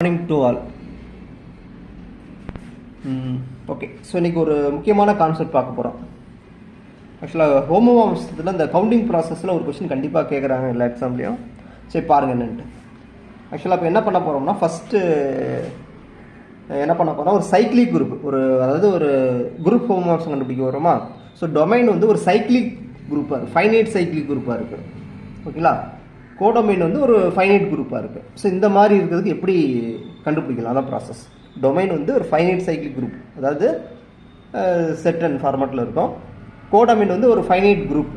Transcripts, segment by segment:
Morning to all. Okay, so இன்றைக்கி ஒரு முக்கியமான கான்செப்ட் பார்க்க போகிறோம். ஆக்சுவலாக ஹோமோமார்ஃபிசத்தில் இந்த கவுண்டிங் ப்ராசஸில் ஒரு கொஸ்டின் கண்டிப்பாக கேட்குறாங்க எல்லா எக்ஸாம்லேயும். சரி பாருங்கள் என்னென்ட்டு. ஆக்சுவலாக இப்போ என்ன பண்ண போகிறோம்னா, ஃபஸ்ட்டு என்ன பண்ண போகிறோம், ஒரு சைக்ளிக் குரூப், அதாவது ஒரு குரூப் ஹோமோமார்ஃபிசம் கண்டுபிடிக்க வரோமா. ஸோ டொமைன் வந்து ஒரு சைக்ளிக் குரூப்பாக இருக்குது, ஃபைனைட் சைக்ளிக் குரூப்பாக இருக்குது. ஓகேங்களா, கோடொமைன் வந்து ஒரு ஃபைனைட் குரூப்பாக இருக்குது. ஸோ இந்த மாதிரி இருக்கிறதுக்கு எப்படி கண்டுபிடிக்கலாம், அதான் ப்ராசஸ். டொமைன் வந்து ஒரு ஃபைனைட் சைக்ளிக் குரூப், அதாவது செட் அண்ட் ஃபார்மேட்டில் இருக்கும். கோடொமைன் வந்து ஒரு ஃபைனைட் குரூப்.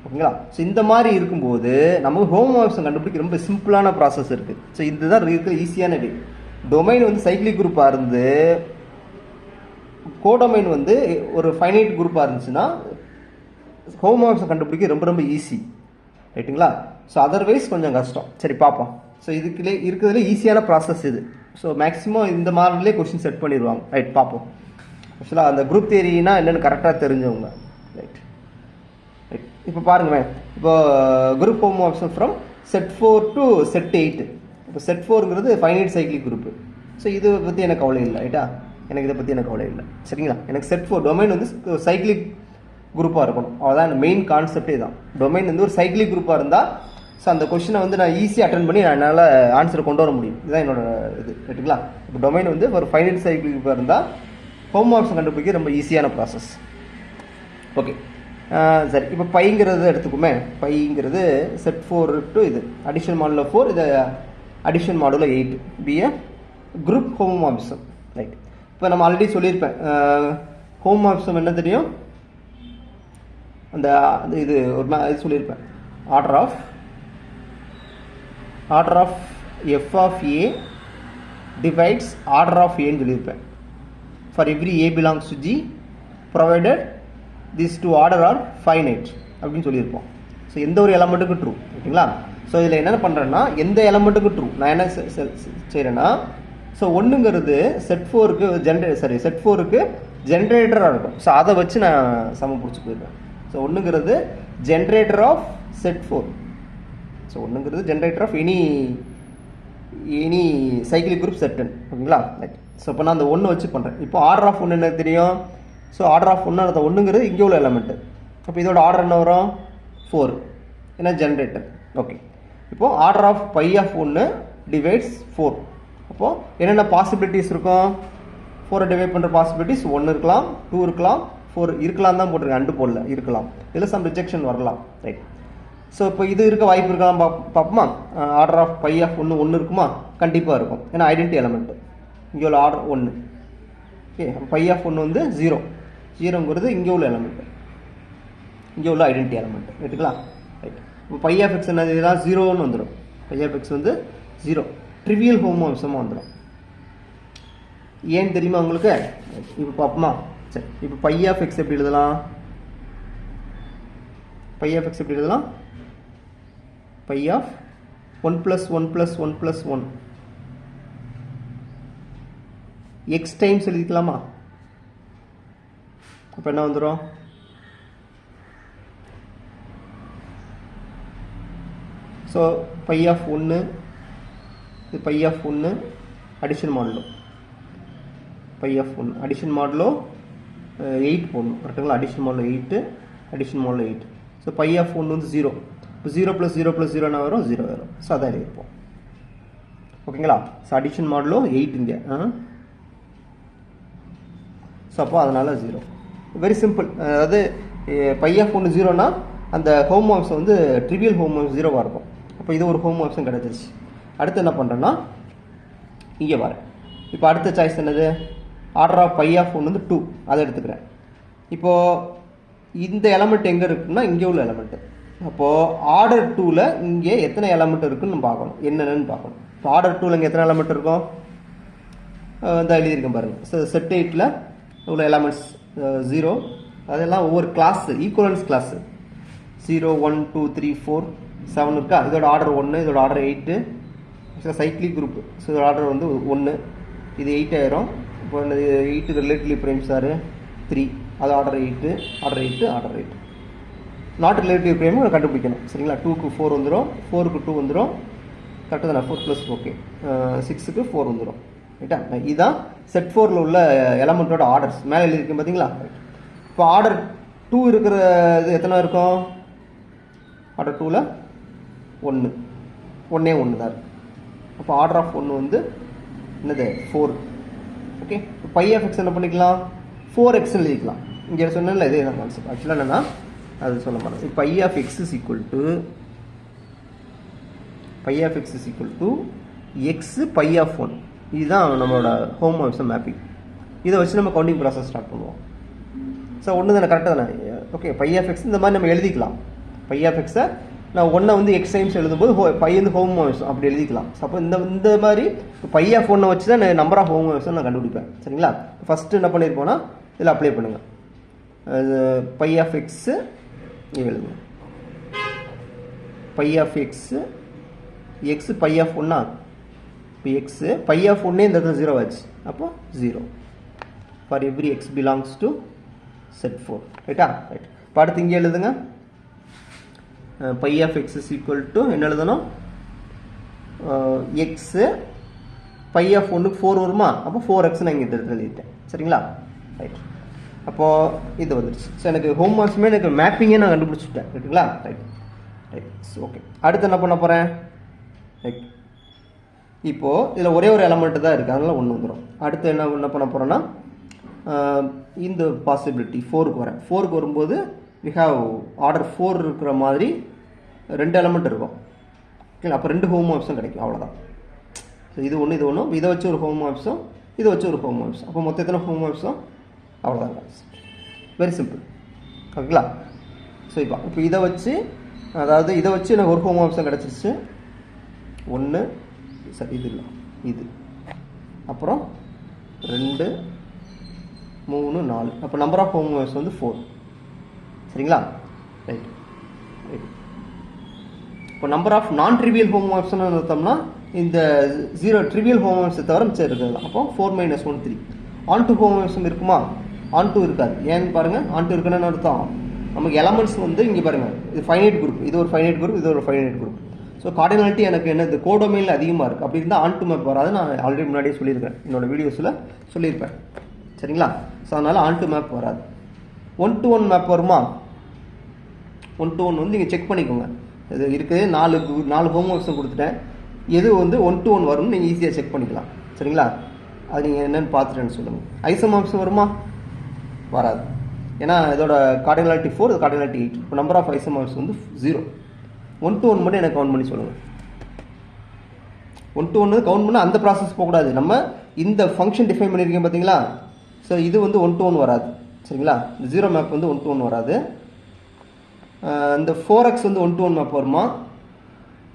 ஓகேங்களா, ஸோ இந்த மாதிரி இருக்கும்போது நமக்கு ஹோமோமார்ஃபிசம் கண்டுபிடிக்க ரொம்ப சிம்பிளான ப்ராசஸ் இருக்குது. ஸோ இதுதான் இருக்கிற ஈஸியான வே. டொமைன் வந்து சைக்ளிக் குரூப்பாக இருந்து கோடொமைன் வந்து ஒரு ஃபைனைட் குரூப்பாக இருந்துச்சுன்னா ஹோமோமார்ஃபிசம் கண்டுபிடிக்க ரொம்ப ரொம்ப ஈஸி. ரைட்டுங்களா? ஸோ அதர்வைஸ் கொஞ்சம் கஷ்டம். சரி பார்ப்போம். ஸோ இதுக்குள்ளே இருக்கிறதுல ஈஸியான ப்ராசஸ் இது. ஸோ மேக்ஸிமம் இந்த மாதிரிலே கொஸ்டின் செட் பண்ணிடுவாங்க. ரைட், பார்ப்போம். ஆக்சுவலாக அந்த குரூப் தியரினா என்னென்னு கரெக்டாக தெரிஞ்சவங்க. ரைட் ரைட் இப்போ பாருங்களேன். இப்போ group homomorphism from set 4 to set 8. இப்போ செட் 4ங்கிறது ஃபைனைட் சைக்ளிக் குரூப்பு. ஸோ இதை பற்றி எனக்கு கவலை இல்லை. ரைட்டா, எனக்கு இதை பற்றி எனக்கு கவலை இல்லை. சரிங்களா, எனக்கு செட் 4 டொமைன் வந்து சைக்ளிக் குரூப்பாக இருக்கணும். அவ்வளோதான் மெயின் கான்செப்டே தான். டொமைன் வந்து ஒரு சைக்ளிக் குரூப்பாக இருந்தால் ஸோ அந்த கொஸ்டினை வந்து நான் ஈஸியாக அட்டன் பண்ணி என்னால் ஆன்சரை கொண்டு வர முடியும். இதுதான் என்னோட இது. ரைட்டுங்களா, இப்போ டொமைன் வந்து ஒரு ஃபைனைட் சைக்ளிக் குரூப்பாக இருந்தால் ஹோமோமார்ஃபிசம் கண்டுபிடிக்க ரொம்ப ஈஸியான ப்ராசஸ். ஓகே, சரி இப்போ பைங்கிறது எடுத்துக்குமே. பைங்கிறது செட் 4 டு இது அடிஷன் மாடுல 4, இது addition modulo 8 be a group homomorphism. Right, இப்போ நம்ம ஆல்ரெடி சொல்லியிருப்பேன் ஹோமோமார்ஃபிசம் என்ன தெரியும், அந்த இது ஒரு இது சொல்லியிருப்பேன். Order of f of a divides order of ஏன்னு சொல்லியிருப்பேன். For every a belongs to G provided this two order are finite அப்படின்னு சொல்லியிருப்போம். ஸோ எந்த ஒரு எலமெண்ட்டுக்கு ட்ரூ. ஓகேங்களா, ஸோ இதில் என்ன பண்ணுறேன்னா எந்த எலமெண்ட்டுக்கு ட்ரூ நான் என்ன செய்கிறேன்னா, ஸோ ஒன்றுங்கிறது செட் 4க்கு செட் 4க்கு ஜென்ரேட்டராக இருக்கும். ஸோ அதை வச்சு நான் சம பிடிச்சி போயிடுவேன். ஸோ ஒன்றுங்கிறது ஜென்ரேட்டர் ஆஃப் செட் 4. ஸோ ஒன்றுங்கிறது generator of any cyclic group செட்டன். ஓகேங்களா, ரைட். ஸோ இப்போ நான் அந்த 1 வச்சு பண்ணுறேன். இப்போ ஆர்டர் ஆஃப் 1 என்ன தெரியும். ஸோ ஆர்டர் ஆஃப் 1 அந்த 1ங்கிறது இங்கே உள்ள எலமெண்ட்டு. அப்போ இதோட ஆர்டர் என்ன வரும், 4, ஏன்னா ஜென்ரேட்டர். ஓகே, இப்போது order of phi of 1 divides 4. அப்போது என்னென்ன பாசிபிலிட்டிஸ் இருக்கும், 4 டிவைட் பண்ணுற பாசிபிலிட்டிஸ் 1 இருக்கலாம், 2 இருக்கலாம், 4 இருக்கலாம் தான் போட்டிருக்கேன், அண்டு போடல, இருக்கலாம். இதில் சம் ரிஜெக்ஷன் வரலாம். ரைட், ஸோ இப்போ இது இருக்க வாய்ப்பு இருக்கலாம் பார்ப்போமா. ஆர்டர் ஆஃப் பை ஆஃப் 1 இருக்குமா, கண்டிப்பாக இருக்கும், ஏன்னா ஐடென்டி எலமெண்ட்டு. இங்கே உள்ள ஆர்டர் 1. ஓகே, பை ஆஃப் 1 வந்து 0ங்கிறது இங்கே உள்ள எலமெண்ட்டு, இங்கே உள்ள ஐடென்டி எலமெண்ட். ரைட்டுங்களா, ரைட். இப்போ பை ஆஃப் எக்ஸ் என்ன இதெல்லாம் 0ன்னு வந்துடும். பை ஆஃப் எக்ஸ் வந்து 0 ட்ரிவியல் ஹோமோமார்ஃபிசமாக வந்துடும். ஏன்னு தெரியுமா உங்களுக்கு? இப்போ பார்ப்போமா. சரி, இப்போ பை ஆஃப் எக்ஸ் எப்படி எழுதலாம், பை ஆஃப் எக்ஸ் எப்படி எழுதலாம், பை ஆஃப் 1 + 1 + 1 + 1 எக்ஸ் டைம்ஸ் எழுதிக்கலாமா. அப்போ என்ன வந்துடும், ஸோ பை ஆஃப் 1 இது phi of 1 addition modulo, phi of 1 addition modulo 8 போடணும். கரெக்டுங்களா, addition modulo 8, addition modulo 8. So phi of 1 வந்து 0. இப்போ 0 + 0 + 0 என்ன வரும், 0 வரும். ஸோ அதான் எழுதிப்போம். ஓகேங்களா, ஸோ அடிஷன் மாடலோ 8 இங்கே. ஸோ அப்போ அதனால் 0. Very simple. அதாவது பை ஆஃப் 1 0னா அந்த ஹோமோமார்ஃபிசம் வந்து ட்ரிவியல் ஹோமோமார்ஃபிசம் 0வாக இருக்கும். அப்போ இது ஒரு ஹோமோமார்ஃபிசம் கிடச்சிருச்சு. அடுத்து என்ன பண்ணுறேன்னா இங்கே வரேன். இப்போ அடுத்த சாய்ஸ் என்னது, ஆர்டர் ஆஃப் பை ஆஃப் 1 வந்து 2, அதை எடுத்துக்கிறேன். இப்போது இந்த எலமெண்ட் எங்கே இருக்குன்னா இங்கே உள்ள எலமெண்ட்டு. அப்போது ஆர்டர் 2ல் இங்கே எத்தனை எலமெண்ட் இருக்குன்னு நம்ம பார்க்கணும், என்னென்னு பார்க்கணும். இப்போ ஆர்டர் 2ல் இங்கே எத்தனை எலமெண்ட் இருக்கும், இந்த எழுதியிருக்கேன் பாருங்கள். ஸோ செட் 8ல் உள்ள எலமெண்ட்ஸ் 0, அதெல்லாம் ஒவ்வொரு கிளாஸு, ஈக்குவலன்ஸ் கிளாஸு. 0 1 2 3 4 7 இருக்கா. இதோட ஆர்டர் 1, இதோட ஆர்டர் 8. ஆக்சுவலாக சைக்ளிக் குரூப். ஸோ இதோட ஆர்டர் வந்து 1, இது 8 ஆயிரும். இப்போ 8 ரிலேட்டிவ்லி பிரைம்ஸ் ஆர் 3, அது order 8, order 8, order 8. Not relative prime கண்டுபிடிக்கணும். சரிங்களா, 2க்கு 4 வந்துடும், 4க்கு 2 வந்துடும், கரெக்டாக தானே 4 + ஓகே 6க்கு 4 வந்துடும் ரைட்டா. இதுதான் செட் 4ல் உள்ள எலமெண்ட்டோட ஆர்டர்ஸ் மேலே எழுதியிருக்கேன் பார்த்தீங்களா. இப்போ ஆர்டர் 2 இருக்கிற இது எத்தனை இருக்கும், ஆர்டர் 2ல் 1 ஒன்றே ஒன்று தான் இருக்குது. அப்போ ஆர்டர் ஆஃப் 1 வந்து என்னது 4. ஓகே, பை ஆஃப் எக்ஸ் என்ன பண்ணிக்கலாம் 4x எழுதிக்கலாம். இங்கே சொன்னேன்ல இதே தான் கான்செப்ட். ஆக்சுவலாக என்னென்னா அது சொல்ல மாட்டேன். Phi of x is equal to x phi of 1. இதுதான் நம்மளோட ஹோம் மார்க்ஸ் மேப்பிங். இதை வச்சு நம்ம கவுண்டிங் ப்ராசஸ் ஸ்டார்ட் பண்ணுவோம். ஸோ ஒன்று தானே, கரெக்டாக தானே. ஓகே, பை ஆஃப் எக்ஸ் இந்த மாதிரி நம்ம எழுதிக்கலாம். பை ஆஃப் எக்ஸை நான் 1 வந்து எக்ஸ் டைம்ஸ் எழுதும்போது பை வந்து ஹோம் மார்க்ஸ் அப்படி எழுதிக்கலாம். ஸோ அப்போ இந்த மாதிரி பை ஆஃப் 1 வச்சு தான் நம்பர் ஆஃப் ஹோம் மார்க்ஸை நான் கண்டுபிடிப்பேன். சரிங்களா. ஃபஸ்ட்டு என்ன பண்ணியிருப்போன்னா இதில் அப்ளை பண்ணுங்கள். பை ஆஃப் எக்ஸு எழுதுங்க. Phi of x x phi of 1 இப்போ எக்ஸு பை ஆஃப் 1 இந்த இடத்துல 0 ஆச்சு. அப்போ 0 for every x belongs to set 4 ரைட்டா. ரைட். இப்போ அடுத்து இங்கே எழுதுங்க. Phi of x is equal to என்ன எழுதணும், எக்ஸு பை ஆஃப் 1க்கு 4 வருமா. அப்போ 4x நான் இங்கே இந்த இடத்துல எழுதிட்டேன். சரிங்களா. ரைட். அப்போது இது வந்துடுச்சு. ஸோ எனக்கு ஹோம் மார்க்ஸுமே எனக்கு மேப்பிங்கே நான் கண்டுபிடிச்சிட்டேன். ரைட்டுங்களா. Right right. ஓகே, அடுத்து என்ன பண்ண போகிறேன். ரைட். இப்போது இதில் ஒரே ஒரு எலமெண்ட்டு தான் இருக்குது, அதனால் 1 வந்துடும். அடுத்து என்ன பண்ண போகிறேன்னா இந்த பாசிபிலிட்டி 4க்கு வரேன். 4க்கு வரும்போது வி ஹாவ் ஆர்டர் 4 இருக்கிற மாதிரி 2 எலமெண்ட் இருக்கும். ஓகே, அப்போ 2 ஹோம் மார்க்ஸும் கிடைக்கும். அவ்வளோதான். ஸோ இது ஒன்று இது ஒன்று, இதை வச்சு ஒரு ஹோம் மார்க்ஸும் இதை வச்சு ஒரு ஹோம் மார்க்ஸும். அப்போ மொத்த எத்தனை ஹோம் மார்க்ஸும் அவ்வளோதான். Very simple. ஓகேங்களா. ஸோ இப்போ இதை வச்சு எனக்கு ஒரு ஹோம் மார்க்ஸும் கிடச்சிருச்சு. 1 சரி இது இல்லை இது, அப்புறம் 2 3 4. அப்போ நம்பர் ஆஃப் ஹோம் மார்க்ஸ் வந்து 4. சரிங்களா. Right right. இப்போ நம்பர் ஆஃப் நான் ட்ரிவியல் ஹோம் மார்க்ஸ்னு அர்த்தம்னா இந்த 0 ட்ரிவியல் ஹோம் மார்க்ஸை தவிர மிச்சம் இருக்குதுங்களா. அப்போ 4 - 1 3. ஆன் டூ ஹோம் மார்க்ஸும் இருக்குமா, ஆன் டூ இருக்காது. ஏன்னு பாருங்கள், ஆன் டூ இருக்குன்னு அர்த்தம் நமக்கு எலமெண்ட்ஸ் வந்து இங்கே பாருங்கள், இது ஃபைனைட் குரூப், இது ஒரு ஃபைனைட் குரூப், இது ஒரு ஃபைனைட் குரூப். ஸோ கார்டினாலிட்டி எனக்கு என்னது கோடொமைனில் அதிகமாக இருக்குது. அப்படி இருந்தால் ஆன் டூ மேப் வராது. நான் ஆல்ரெடி முன்னாடியே சொல்லியிருக்கேன், என்னோடய வீடியோஸில் சொல்லியிருப்பேன். சரிங்களா. ஸோ அதனால் ஆன் டூ மேப் வராது. 1 to 1 மேப் வருமா. 1 to 1 வந்து நீங்கள் செக் பண்ணிக்கோங்க. இது இருக்குது 4 ஹோம் ஒர்க்ஸும் கொடுத்துட்டேன். எது வந்து 1 to 1 வரும்னு நீங்கள் ஈஸியாக செக் பண்ணிக்கலாம். சரிங்களா. அது நீங்கள் என்னென்னு பார்த்துட்டேன்னு சொல்லுங்கள். ஐசோமார்க்ஸ் வருமா, வராது. ஏன்னா இதோட கார்டினாலிட்டி 4, இது கார்டினாலிட்டி 8. இப்போ நம்பர் ஆஃப் ஐசோமார்க்ஸ் வந்து 0. 1 to 1 மட்டும் எனக்கு கவுண்ட் பண்ணி சொல்லுங்கள். 1 to 1 கவுண்ட் பண்ணால் அந்த ப்ராசஸ் போகக்கூடாது. நம்ம இந்த ஃபங்க்ஷன் டிஃபைன் பண்ணியிருக்கேன் பார்த்தீங்களா. ஸோ இது வந்து 1 to 1 வராது. சரிங்களா. இந்த 0 மேப் வந்து 1 to 1 வராது. இந்த 4x வந்து 1 to 1 மேப் வருமா,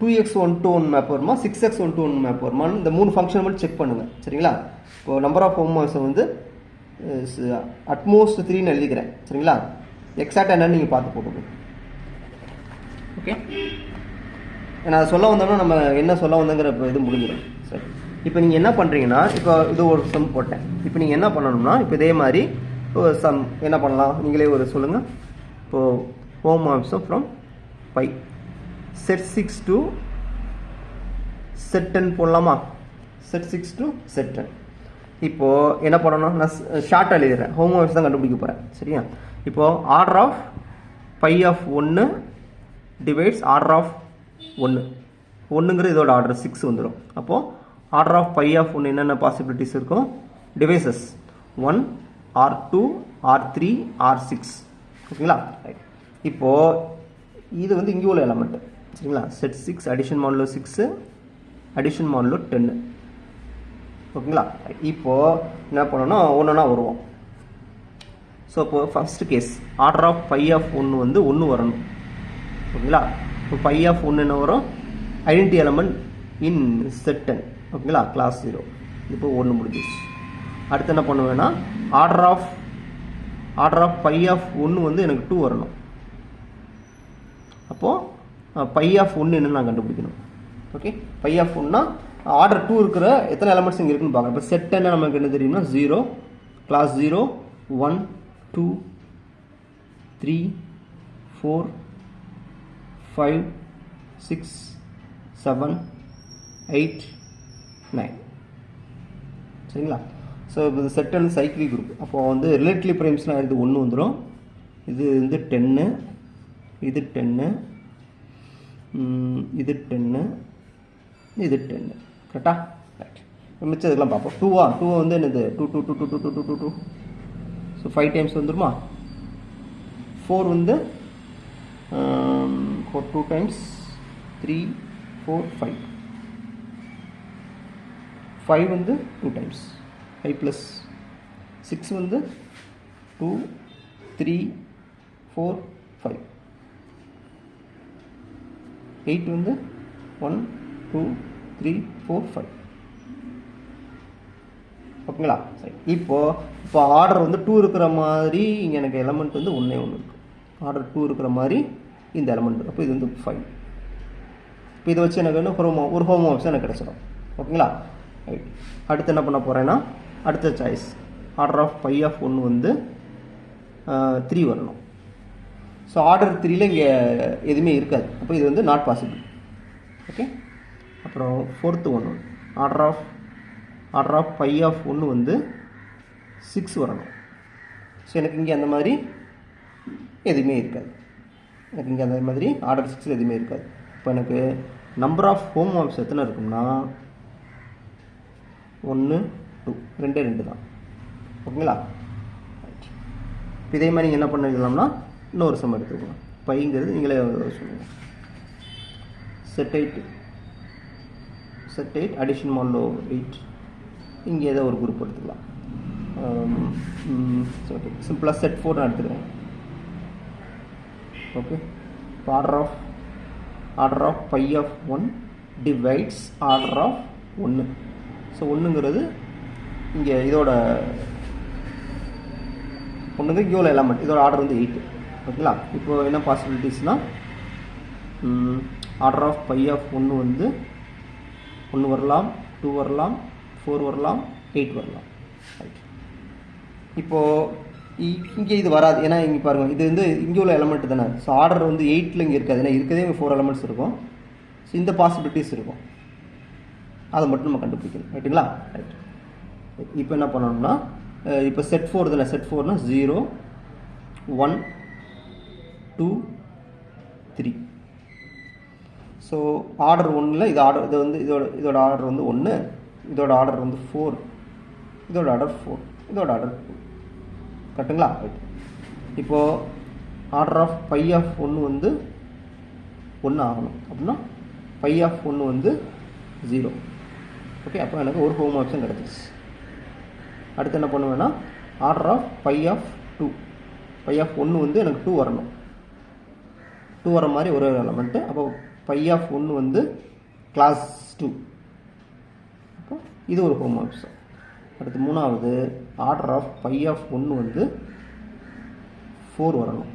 2x 1 to 1 மேப் வருமா, 6x 1 to 1 மேப் வருமானு இந்த 3 ஃபங்க்ஷன் மட்டும் செக் பண்ணுங்கள். சரிங்களா. இப்போது நம்பர் ஆஃப் ஹோம் மார்க்ஸை வந்து அட்மோஸ்ட் 3ன்னு எழுதிக்கிறேன். சரிங்களா. எக்ஸாக்டாக என்னன்னு நீங்கள் பார்த்து போட்டுக்கோங்க. ஓகே, நான் சொல்ல வந்தோம்னா நம்ம என்ன சொல்ல வந்தோங்கிற இது முடிஞ்சிடும். சரி, இப்போ நீங்கள் என்ன பண்ணுறீங்கன்னா, இப்போ இது ஒரு சம் போட்டேன். இப்போ நீங்கள் என்ன பண்ணணும்னா, இப்போ இதே மாதிரி சம் என்ன பண்ணலாம் நீங்களே ஒரு சொல்லுங்கள். இப்போது ஹோம் மார்க்ஸும் from phi set 6 to set 10 போடலாமா. Set 6 to set 10. இப்போது என்ன பண்ணணும், நான் ஷார்ட்டாக எழுதுறேன். ஹோம் மார்க்ஸ் தான் கண்டுபிடிக்க போகிறேன். சரியா. இப்போது order of phi of 1 divides order of 1. 1ங்கிறது இதோட ஆர்டர் 6 வந்துடும். அப்போது ஆர்டர் ஆஃப் பை ஆஃப் 1 என்னென்ன பாசிபிலிட்டிஸ் இருக்கும், டிவைசஸ் 1 R2 R3 R6. ஓகேங்களா. ரைட். இப்போது இது வந்து இங்கே உள்ள எலமெண்ட். சரிங்களா. Set 6 addition modulo 6 addition modulo 10. ஓகேங்களா. இப்போது என்ன பண்ணணும், ஒன்றுனா வருவோம். ஸோ இப்போது first case order of phi of 1 வந்து 1 வரணும். ஓகேங்களா. இப்போ பை ஆஃப் 1 என்ன வரும், ஐடென்டி எலமெண்ட் இன் செட் 10. ஓகேங்களா. கிளாஸ் 0. இப்போ 1 முடிஞ்சிச்சு. அடுத்து என்ன பண்ணுவேன்னா, ஆர்டர் ஆஃப் பை ஆஃப் 1 வந்து எனக்கு 2 வரணும். அப்போது பை ஆஃப் 1 என்னன்னு நான் கண்டுபிடிக்கணும். ஓகே, பை ஆஃப் 1னா ஆர்டர் 2 இருக்கிற எத்தனை எலமெண்ட்ஸ் இங்கே இருக்குன்னு பார்க்கலாம். இப்போ செட் என்ன நமக்கு என்ன தெரியும்னா 0, கிளாஸ் 0, 1 2 3 4 5 6 7 8 9 சரிங்களா. ஸோ இப்போ இது செட் அண்ட் சைக்கிளிக் குரூப். அப்போது வந்து ரிலேட்டிவ்லி ப்ரைம்ஸ்னால் இது 1 வந்துடும், இது வந்து 10, இது 10, இது 10, இது 10. கரெக்டா? ரைட். இப்போ மிச்சம் இதெல்லாம் பார்ப்போம். 2 வந்து என்னது 2 2 2 2 2 2 2. ஸோ 5 டைம்ஸ் வந்துருமா. 4 வந்து 2 டைம்ஸ் 3 4 5. 5 வந்து 2 டைம்ஸ் 5 ப்ளஸ் 6 வந்து 2 3 4 5. 8 வந்து 1 2 3 4 5. ஓகேங்களா. சரி, இப்போ ஆர்டர் வந்து 2 இருக்கிற மாதிரி இங்கே எனக்கு எலமெண்ட் வந்து 1 இருக்குது. ஆர்டர் 2 இருக்கிற மாதிரி இந்த எலமெண்ட். அப்போ இது வந்து 5. இப்போ இதை வச்சு எனக்கு வந்து ஒரு ஹோமோமார்ஃபிசம் எனக்கு கிடச்சிடும். ஓகேங்களா. ரைட். அடுத்து என்ன பண்ண போகிறேன்னா, அடுத்த choice order of phi of 1 வந்து 3 வரணும். ஸோ ஆர்டர் 3ல் இங்கே எதுவுமே இருக்காது. அப்போ இது வந்து நாட் பாசிபிள். ஓகே. அப்புறம் 4th ஒன்று ஆர்டர் ஆஃப் பை ஆஃப் 1 வந்து 6 வரணும். ஸோ எனக்கு இங்கே அந்த மாதிரி எதுவுமே இருக்காது. எனக்கு இங்கே அந்த மாதிரி ஆர்டர் 6 எதுவுமே இருக்காது. இப்போ எனக்கு நம்பர் ஆஃப் ஹோமோமார்ஃபிசம் எத்தனை இருக்கும்னா 1 2 2 தான். ஓகேங்களா. இதே மாதிரி நீங்கள் என்ன பண்ணிக்கலாம்னா இன்னொரு சம் எடுத்துக்கலாம். பைங்கிறது நீங்களே சொல்லுங்கள். Set 8 addition modulo 8. இங்கே ஏதோ ஒரு குரூப் எடுத்துக்கலாம். சிம்பிளாக செட் 4 நான் எடுத்துக்கிறேன். ஓகே. இப்போ order of phi of 1 divides order of 1. So 1ங்கிறது இங்கே இதோட 1ங்கிறது இங்கே உள்ள எலமெண்ட். இதோட ஆர்டர் வந்து 8. ஓகேங்களா. இப்போ என்ன பாசிபிலிட்டிஸ்னால் ஆர்டர் ஆஃப் பை ஆஃப் 1 வந்து 1 வரலாம், 2 வரலாம், 4 வரலாம், 8 வரலாம். ரைட். இப்போது இங்கே இது வராது. ஏன்னா இங்கே பாருங்கள், இது வந்து இங்கே உள்ள எலமெண்ட் தானே. ஸோ ஆர்டர் வந்து 8ல் இங்கே இருக்காது. ஏன்னா இருக்கிறதே இங்கே 4 எலமெண்ட்ஸ் இருக்கும். ஸோ இந்த பாசிபிலிட்டிஸ் இருக்கும். அதை மட்டும் நம்ம கண்டுபிடிக்கணும். ரைட்டுங்களா. ரைட். இப்போ என்ன பண்ணணும்னா, இப்போ செட் 4 தானே. செட் 4னா 0 1 2 3. ஸோ ஆர்டர் 1ல் இது வந்து இதோட ஆர்டர் வந்து 1, இதோட ஆர்டர் வந்து 4, இதோட ஆர்டர் 4, இதோட ஆர்டர் 2. கரெக்டுங்களா. ரைட். இப்போது ஆர்டர் ஆஃப் பை ஆஃப் 1 வந்து 1 ஆகணும். அப்படின்னா பை ஆஃப் 1 வந்து 0. ஓகே. அப்போ எனக்கு ஒரு ஹோமோமார்ஃபிசம் கிடச்சிச்சு. அடுத்து என்ன பண்ணுவேன்னா, order of phi of 2. Phi of 1 வந்து எனக்கு 2 வரணும். 2 வர மாதிரி ஒரு எலமெண்ட்டு. அப்போ பை ஆஃப் 1 வந்து கிளாஸ் 2. அப்போ இது ஒரு ஹோமோமார்ஃபிசம். அடுத்து 3வது ஆர்டர் ஆஃப் பை ஆஃப் 1 வந்து 4 வரணும்.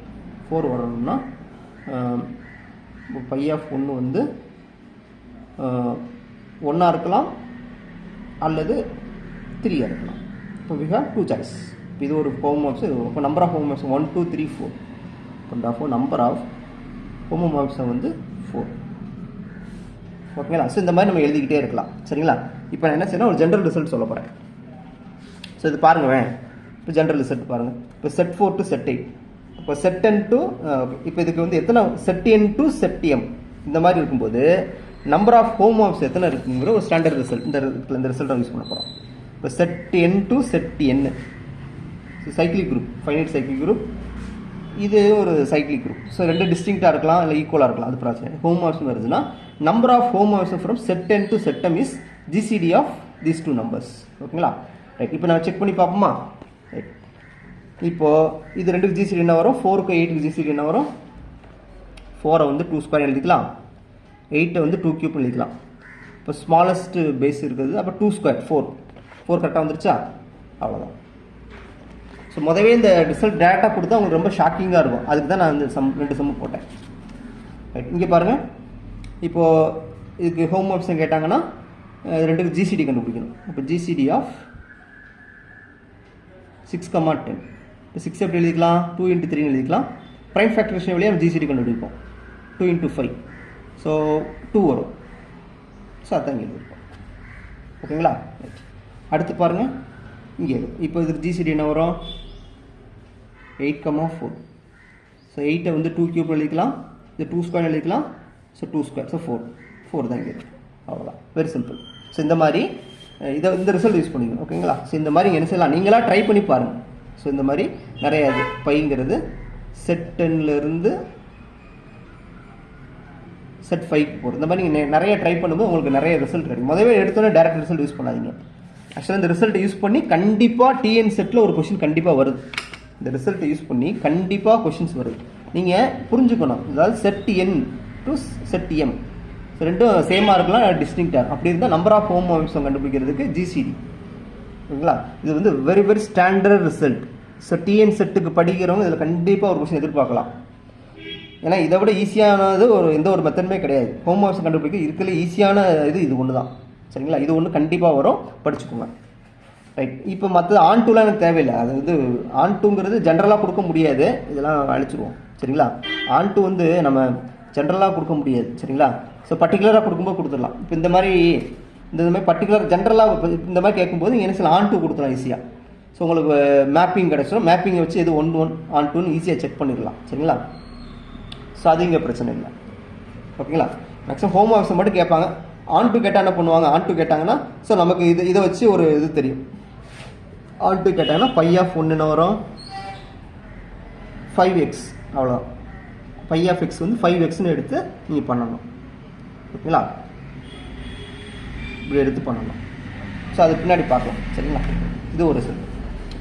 4 வரணும்னா பை ஆஃப் 1 வந்து 1 இருக்கலாம் அல்லது 3 இருக்கலாம். இப்போ we have 2 சாய்ஸ். இது ஒரு ஹோமோமார்ஃபிசம். இப்போ நம்பர் ஆஃப் ஹோமோமார்ஃபிசம் 1 2 3 4. இப்போ நம்பர் ஆஃப் ஹோமோமார்ஃபிசம் வந்து 4. ஓகேங்களா. ஸோ இந்த மாதிரி நம்ம எழுதிக்கிட்டே இருக்கலாம். சரிங்களா. இப்போ நான் என்ன செய்யணும், ஒரு ஜென்ரல் ரிசல்ட் சொல்ல போகிறேன். ஸோ இது பாருங்கள். இப்போ ஜென்ரல் ரிசல்ட் பாருங்கள். இப்போ செட் 4 டு செட் 8. இப்போ செட் n டு இப்போ இதுக்கு வந்து எத்தனை set n to set m இந்த மாதிரி இருக்கும்போது நம்பர் ஆஃப் ஹோமோமார்ஃபிசம் எத்தனை இருக்குங்கிற ஒரு ஸ்டாண்டர்ட் ரிசல்ட் இந்த ரிசல்ட்டை யூஸ் பண்ண போகிறோம். இப்போ set n to set n cyclic group, finite cyclic group. இது ஒரு சைக்கிளிக் குரூப். ஸோ 2 டிஸ்டிங்க்டாக இருக்கலாம், இல்லை ஈக்குவலாக இருக்கலாம். அது பிரச்சனை. ஹோமோமார்ஃபிசம் வருதுன்னா number of homomorphism from set n to set m is GCD of these 2 numbers. ஓகேங்களா. ரைட். இப்போ நான் செக் பண்ணி பார்ப்போமா. ரைட். இப்போது இது 2க்கு ஜிசிடி என்ன வரும், 4க்கு 8க்கு ஜிசிடி என்ன வரும். 4 வந்து 2 ஸ்கொயர் எழுதிக்கலாம், 8 வந்து 2 கியூப் எழுதிக்கலாம். இப்போ ஸ்மாலஸ்ட் பேஸ் இருக்குது. அப்போ 2 ஸ்கொயர் 4 கரெக்டாக வந்துருச்சா. அவ்வளோதான். ஸோ முதவே இந்த ரிசல்ட் டேரெக்டாக கொடுத்தா உங்களுக்கு ரொம்ப ஷாக்கிங்காக இருக்கும். அதுக்கு தான் நான் இந்த 2 சம் போட்டேன். ரைட். இங்கே பாருங்கள். இப்போது இதுக்கு ஹோமோமார்ஃபிசம் கேட்டாங்கன்னா 2க்கு ஜிசிடி கண்டுபிடிக்கணும். இப்போ ஜிசிடி ஆஃப் 6, 10. இப்போ 6 எப்படி எழுதிக்கலாம், 2 × 3 எழுதிக்கலாம். ப்ரைம் ஃபேக்டரேஷன் வழியாக நம்ம ஜிசிடி கண்டுபிடிப்போம். 2 × 5. ஸோ 2 வரும். ஸோ அதான் இங்கே எழுதியிருக்கோம். ஓகேங்களா? ரைட். அடுத்து பாருங்கள், இங்கே இப்போ இதுக்கு ஜிசிடி என்ன வரும்? 8,4. ஸோ 8 வந்து 2 கியூப் எழுதிக்கலாம், இது 2 ஸ்கொயர் எழுதிக்கலாம். ஸோ 2 ஸ்கொயர், ஸோ 4 தான் இங்கே இருக்குது. அவ்வளோதான், வெரி சிம்பிள். ஸோ இந்த மாதிரி இந்த ரிசல்ட் யூஸ் பண்ணிக்கணும். ஓகேங்களா? ஸோ இந்த மாதிரி என்ன செய்யலாம், நீங்களாக ட்ரை பண்ணி பாருங்கள். ஸோ இந்த மாதிரி நிறைய இது பைங்கிறது செட் 10லேருந்து செட் 5க்கு போகிறது. இந்த மாதிரி நீங்கள் நிறைய ட்ரை பண்ணும்போது உங்களுக்கு நிறைய ரிசல்ட் கிடைக்கும். முதவே எடுத்தோன்னே டேரக்ட் ரிசல்ட் யூஸ் பண்ணாதீங்க. ஆக்சுவலாக இந்த ரிசல்ட்டை யூஸ் பண்ணி கண்டிப்பாக டிஎன் செட்டில் ஒரு கொஷின் கண்டிப்பாக வருது. இந்த ரிசல்ட்டை யூஸ் பண்ணி கண்டிப்பாக கொஷின்ஸ் வருது. நீங்கள் புரிஞ்சுக்கணும். அதாவது set N to set M ரெண்டும் சேமாக இருக்கலாம், டிஸ்டிங்க்டாக. அப்படி இருந்தால் நம்பர் ஆஃப் ஹோமோமார்ஃபிசம் கண்டுபிடிக்கிறதுக்கு ஜிசிடி. ஓகேங்களா? இது வந்து very very standard result. So TN செட்டுக்கு படிக்கிறவங்க இதில் கண்டிப்பாக ஒரு கொஸ்டின் எதிர்பார்க்கலாம். ஏன்னா இதை விட ஈஸியானது எந்த ஒரு மெத்தடுமே கிடையாது. ஹோமோமார்ஃபிசம் கண்டுபிடிக்க இருக்கிற ஈஸியான இது ஒன்று தான். சரிங்களா? இது ஒன்று கண்டிப்பாக வரும், படிச்சுக்கோங்க. ரைட். இப்போ மற்றது ஆன்2லாம் எனக்கு தேவையில்லை. அது வந்து ஆன்2ங்கிறது ஜென்ரலாக கொடுக்க முடியாது, இதெல்லாம் அழிச்சிருவோம். சரிங்களா? ஆன்2 வந்து நம்ம ஜென்ரலாக கொடுக்க முடியாது. சரிங்களா? ஸோ பர்டிகுலராக கொடுக்கும்போது கொடுத்துடலாம். இப்போ இந்த மாதிரி பர்டிகுலர் ஜென்ரலாக இந்த மாதிரி கேட்கும்போது நீங்கள் என்ன செய்யலாம், ஆன்2 கொடுத்துடலாம் ஈஸியாக. ஸோ உங்களுக்கு மேப்பிங் கிடச்சிடும். மேப்பிங்கை வச்சு இது 1 ஆன்2ன்னு ஈஸியாக செக் பண்ணிடலாம். சரிங்களா? ஸோ அது இங்கே பிரச்சனை இல்லை. ஓகேங்களா? மேக்ஸிமம் ஹோமோமார்ஃபிசம் மட்டும் கேட்பாங்க. ஆன்2 கேட்டால் என்ன பண்ணுவாங்க, ஆன்2 கேட்டாங்கன்னா ஸோ நமக்கு இதை வச்சு ஒரு இது தெரியும். ஆன்2 கேட்டாங்கன்னா பை ஆஃப் 1 என்ன வரும், 5x. அவ்வளோ. பை ஆஃப் எக்ஸ் வந்து 5xன்னு எடுத்து நீங்கள் பண்ணணும். ஓகேங்களா? இப்படி எடுத்து பண்ணணும். ஸோ அது பின்னாடி பார்க்கலாம். சரிங்களா? இது ஒரு ரிசல்ட்.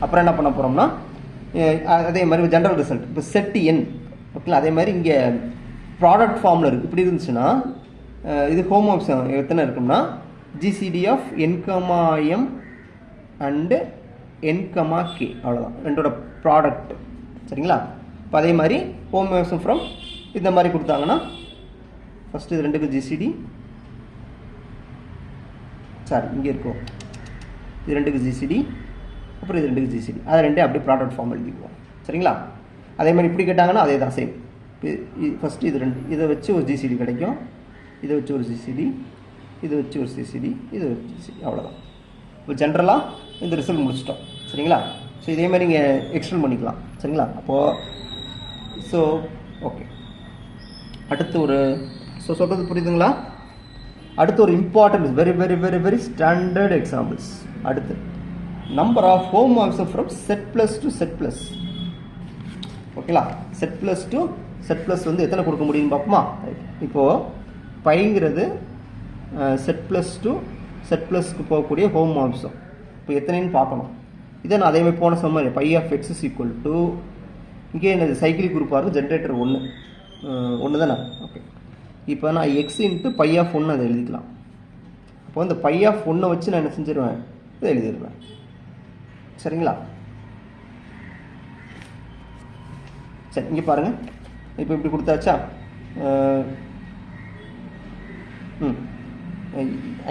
அப்புறம் என்ன பண்ண போகிறோம்னா அதே மாதிரி ஜென்ரல் ரிசல்ட். இப்போ செட் என். ஓகேங்களா? அதே மாதிரி இங்கே ப்ராடக்ட் ஃபார்மில் இருக்குது. இப்படி இருந்துச்சுன்னா இது ஹோமோமார்ஃபிசம் எத்தனை இருக்கும்னா ஜிசிடி ஆஃப் எம் அண்டு என்,கே. அவ்வளோதான் ரெண்டோட ப்ராடக்ட். சரிங்களா? இப்போ அதே மாதிரி ஹோமோமார்ஃபிசம் ஃப்ரம் இந்த மாதிரி கொடுத்தாங்கன்னா ஃபஸ்ட்டு இது ரெண்டுக்கு ஜிசிடி, சாரி இங்கே இருக்கும், இது ரெண்டுக்கு ஜிசிடி, அப்புறம் இது ரெண்டுக்கு ஜிசிடி. அதை ரெண்டே அப்படியே ப்ராடக்ட் ஃபார்ம் எழுதிக்குவோம். சரிங்களா? அதே மாதிரி இப்படி கேட்டாங்கன்னா அதே தான் சேம். ஃபஸ்ட்டு இது ரெண்டு, இதை வச்சு ஒரு ஜிசிடி கிடைக்கும், இதை வச்சு ஒரு ஜிசிடி, இதை வச்சு ஒரு ஜிசிடி, இது ஒரு ஜிசிடி. அவ்வளோதான். இப்போ ஜென்ரலாக இந்த ரிசல்ட் முடிச்சிட்டோம். சரிங்களா? ஸோ இதே மாதிரி நீங்கள் எக்ஸ்டெண்ட் பண்ணிக்கலாம். சரிங்களா? அப்போது ஸோ ஓகே. அடுத்து ஒரு சொல்கிறது புரியுதுங்களா? அடுத்து ஒரு important very very very very standard examples. அடுத்து number of homomorphism from set plus to set plus. ஓகேங்களா? Set plus to set plus வந்து எத்தனை கொடுக்க முடியும்னு பார்ப்போமா? இப்போது பைங்கிறது செட் ப்ளஸ் டு செட் ப்ளஸ்க்கு போகக்கூடிய ஹோமோமார்ஃபிசம். இப்போ எத்தனைன்னு பார்க்கணும். இதை நான் அதேமாதிரி போன சம்மர் phi of x is equal to இங்கே என்னது சைக்கிளிக் குரூப்பாக இருக்கும், ஜென்ரேட்டர் 1 தானே? ஓகே. இப்போ நான் எக்ஸ் இன்ட்டு பை ஆஃப் 1 அதை எழுதிக்கலாம். அப்போ இந்த பை ஆஃப் 1 வச்சு நான் என்ன செஞ்சிருவேன், இதை எழுதிடுவேன். சரிங்களா? சரி, இங்கே பாருங்கள். இப்போ இப்படி கொடுத்தாச்சா?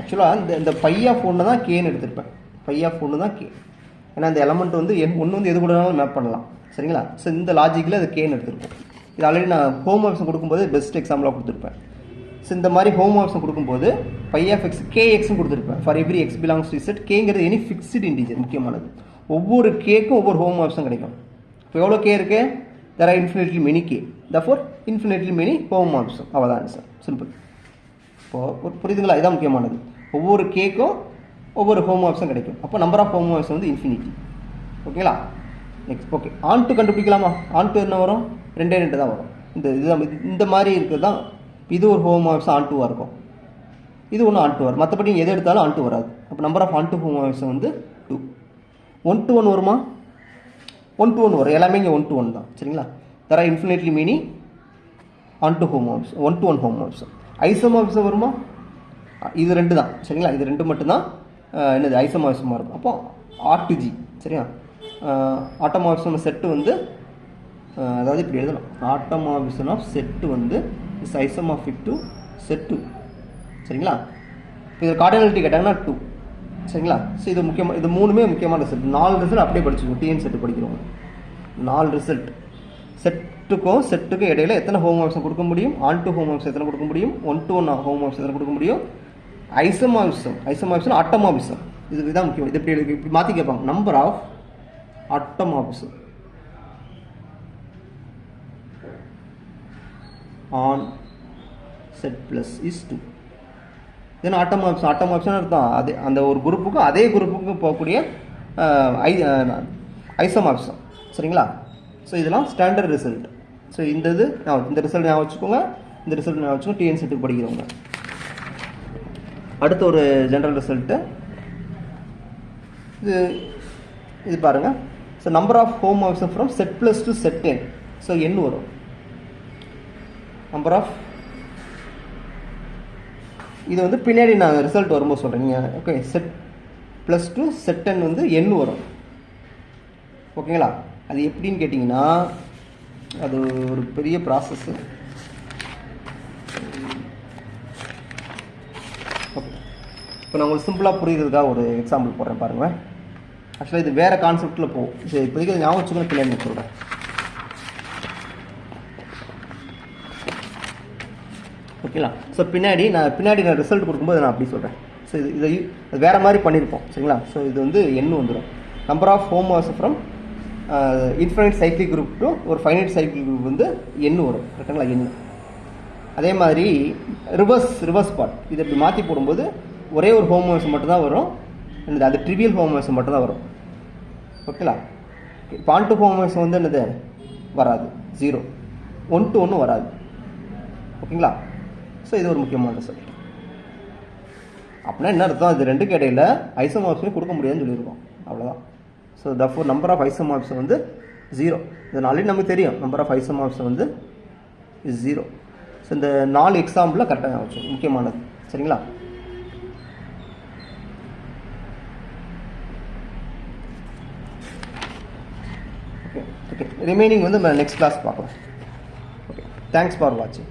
ஆக்சுவலாக இந்த பை ஆஃப் 1 தான் கேன்னு எடுத்திருப்பேன். பை ஆஃப் 1 தான் கே. ஏன்னா இந்த எலமெண்ட் வந்து ஒன்று வந்து எது கூடனாலும் மேப் பண்ணலாம். சரிங்களா? ஸோ இந்த லாஜிக்கில் அது கேன்னு எடுத்திருப்போம். இது ஆல்ரெடி நான் ஹோமோமார்ஃபிசம் கொடுக்கும்போது பெஸ்ட் எக்ஸாம்பிளாக கொடுத்துருப்பேன். ஸோ இந்த மாதிரி ஹோமோமார்ஃபிசம் கொடுக்கும்போது பை ஆஃப் எக்ஸ் கேஎக்ஸ்னு கொடுத்துருப்பேன். For every x belongs to set. கேங்கிறது எனி ஃபிக்ஸ்டு இன்டிஜர். முக்கியமானது, ஒவ்வொரு கேக்கும் ஒவ்வொரு ஹோமோமார்ஃபிசம் கிடைக்கும். இப்போ எவ்வளோ கே இருக்குது? there are infinitely many k, therefore infinitely many homomorphism. அவ்வளோதான் ஆன்சர். சிம்பிள். இப்போது புரியுதுங்களா? இதான் முக்கியமானது. ஒவ்வொரு கேக்கும் ஒவ்வொரு ஹோமோமார்ஃபிசம் கிடைக்கும். அப்போ நம்பர் ஆஃப் ஹோமோமார்ஃபிசம் வந்து இன்ஃபினிட்டி. ஓகேங்களா? Next okay. ஆன்2 கண்டுபிடிக்கலாமா? ஆன்2 என்ன வரும்? 2 தான் வரும். இந்த மாதிரி இருக்கிறது தான். இது ஒரு ஹோமோமார்ஃபிசம் ஆன்2வாக இருக்கும், இது ஒன்று ஆன்2 வரும். மற்றபடி எது எடுத்தாலும் ஆன்2 வராது. அப்போ நம்பர் ஆஃப் ஆன்2 ஹோமோமார்ஃபிசம் வந்து 2. 1-to-1 வருமா? 1-to-1 வரும். எல்லாமே இங்கே 1-to-1 தான். சரிங்களா? there are infinitely many on2 homomorphism, 1-to-1 homomorphism. Isomorphism வருமா? இது 2 தான். சரிங்களா? இது 2 மட்டும்தான் என்னது ஐசோமார்ஃபிசமாக இருக்கும். அப்போ R2G. சரியா? ஆட்டோமார்ஃபிசம் செட்டு வந்து அதாவது இப்படி எழுதலாம். ஆட்டோமார்ஃபிசம் ஆஃப் செட்டு வந்து இஸ் ஐசோமார்ஃபிக் டு செட் 2. சரிங்களா? இப்போ இது கார்டினாலிட்டி கேட்டாங்கன்னா 2. சரிங்களா? ஸோ இது முக்கியமாக, இது 3மே முக்கியமான ரிசல்ட். 4 ரிசல்ட் அப்படியே படிச்சுக்கோங்க. டிஎன் செட்டு படிக்கிறவங்க 4 ரிசல்ட். செட்டுக்கும் இடையில எத்தனை ஹோமோமார்ஃபிசம் கொடுக்க முடியும்? ஆன்2 ஹோமோமார்ஃபிசம் எத்தனை கொடுக்க முடியும்? 1-to-1 ஹோமோமார்ஃபிசம் எத்தனை கொடுக்க முடியும்? Isomorphism automorphism. இதுதான் முக்கியம். இது இப்படி மாற்றி கேட்பாங்க. Number of automorphism on set plus is 2. Then automorphism அர்த்தம் அது அந்த ஒரு குரூப்புக்கும் அதே குரூப்புக்கும் போகக்கூடிய ஐசோமார்பிசம். சரிங்களா? ஸோ இதெல்லாம் ஸ்டாண்டர்ட் ரிசல்ட். ஸோ இந்த ரிசல்ட் ஞாபகம் வச்சுக்கோங்க. இந்த ரிசல்ட் ஞாபகம் வச்சுக்கோங்க. டிஎன் செட்டுக்கு படிக்கிறவங்க. அடுத்த ஒரு ஜென்ரல் ரிசல்ட்டு இது பாருங்க. So number of homomorphism from set plus to set n. So n வரும். நம்பர் ஆஃப் இது வந்து பின்னாடி நான் ரிசல்ட் வரும்போது சொல்கிறேங்க. Okay, set plus to set n வந்து n வரும். ஓகேங்களா? அது எப்படின்னு கேட்டிங்கன்னா அது ஒரு பெரிய ப்ராசஸ்ஸு. ஓகே, இப்போ நான் உங்களுக்கு சிம்பிளாக புரியுறதுக்காக ஒரு எக்ஸாம்பிள் போடுறேன் பாருங்கள். ஆக்சுவலாக இது வேறு கான்செப்டில் போகும். சரி, இப்போதைக்கு ஞாபகம் வச்சுக்கணும். பின்னாடி சொல்கிறேன். ஓகேங்களா? ஸோ பின்னாடி நான் ரிசல்ட் கொடுக்கும்போது நான் அப்படி சொல்கிறேன். ஸோ இதை வேறு மாதிரி பண்ணியிருப்போம். சரிங்களா? ஸோ இது வந்து n வந்துடும். Number of homomorphism from infinite cyclic group to ஒரு ஃபைனைட் சைக்ளிக் குரூப் வந்து n வரும். கரெக்டுங்களா? n. அதே மாதிரி ரிவர்ஸ் பார்ட் இதை இப்படி மாற்றி போடும்போது ஒரே ஒரு ஹோமோமார்பிசம் மட்டும் தான் வரும். அது ட்ரிவியல் ஹோமோமார்பிசம் மட்டும் தான் வரும். ஓகேங்களா? பான் டு ஹோமோமார்பிசம் வந்து என்னது வராது. 0 1 to 1 வராது. ஓகேங்களா? ஸோ இது ஒரு முக்கியமான ரிசல்ட். அப்படின்னா என்ன அர்த்தம்? இது ரெண்டுக்கு இடையில ஐசோமார்பிசம் கொடுக்க முடியாதுன்னு சொல்லியிருக்கோம். அவ்வளோதான். So therefore number of isomorphism வந்து 0. இது ஆல்ரெடி நமக்கு தெரியும். நம்பர் ஆஃப் ஐசோமார்பிசம் வந்து இஸ் 0. ஸோ இந்த 4 எக்ஸாம்பிளில் கரெக்டாக வச்சு முக்கியமானது. சரிங்களா? ஓகே, ரிமைனிங் வந்து நம்ம நெக்ஸ்ட் கிளாஸ் பார்க்கலாம். ஓகே, தேங்க்ஸ் ஃபார் வாட்சிங்.